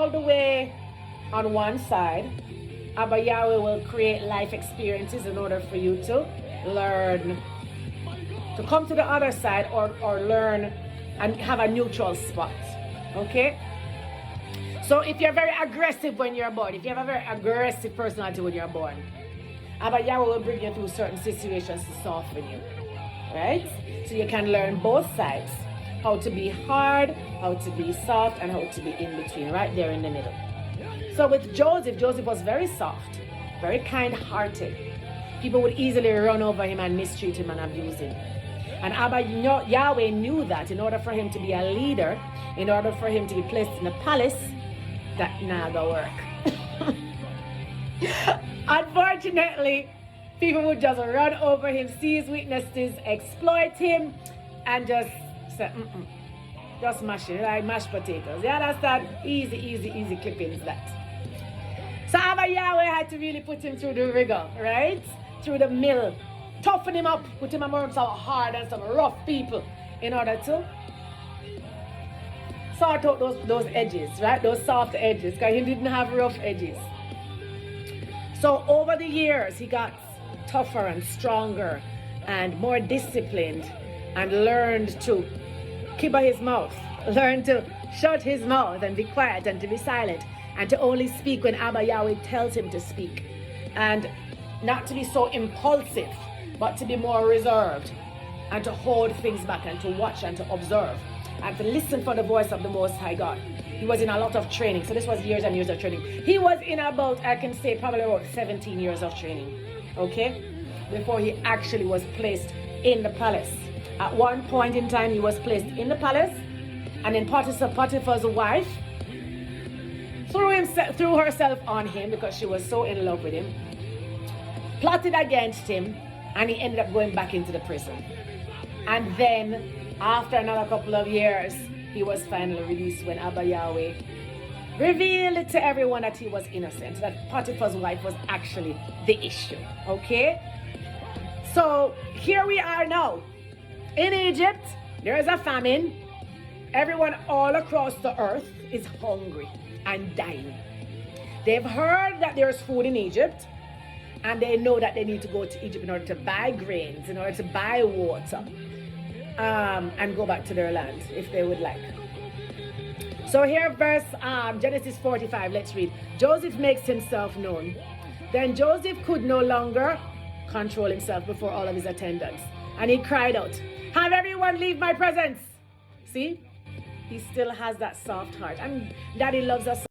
all the way on one side, Abba Yahweh will create life experiences in order for you to learn, to come to the other side, or learn and have a neutral spot. Okay? So if you're very aggressive when you're born, if you have a very aggressive personality when you're born, Abba Yahweh will bring you through certain situations to soften you. Right? So you can learn both sides. How to be hard, how to be soft, and how to be in between, right there in the middle. So with Joseph, Joseph was very soft, very kind-hearted. People would easily run over him and mistreat him and abuse him. And Abba Yahweh knew that in order for him to be a leader, in order for him to be placed in the palace, that naga work. Unfortunately, people would just run over him, see his weaknesses, exploit him, and just say, just mash it, like mashed potatoes. You understand? Easy clippings that. So Abba Yahweh had to really put him through the rigor, right? Through the mill. Toughen him up, put him among some hard and some rough people in order to sort out those edges, right? Those soft edges, because he didn't have rough edges. So over the years, he got tougher and stronger and more disciplined and learned to keep his mouth, learned to shut his mouth and be quiet and to be silent and to only speak when Abba Yahweh tells him to speak, and not to be so impulsive, but to be more reserved and to hold things back and to watch and to observe and to listen for the voice of the Most High God. He was in a lot of training. So this was years and years of training. He was in about, I can say, probably about 17 years of training, okay, before he actually was placed in the palace. At one point in time, he was placed in the palace, and then Potiphar's wife threw herself on him because she was so in love with him, plotted against him, and he ended up going back into the prison. And then, after another couple of years, he was finally released when Abba Yahweh revealed to everyone that he was innocent, that Potiphar's wife was actually the issue, okay? So, here we are now. In Egypt, there is a famine. Everyone all across the earth is hungry and dying. They've heard that there's food in Egypt, and they know that they need to go to Egypt in order to buy grains, in order to buy water, and go back to their land if they would like. So here, verse Genesis 45, let's read. Joseph makes himself known. Then Joseph could no longer control himself before all of his attendants, and he cried out, "Have everyone leave my presence." See, he still has that soft heart, and Daddy loves us.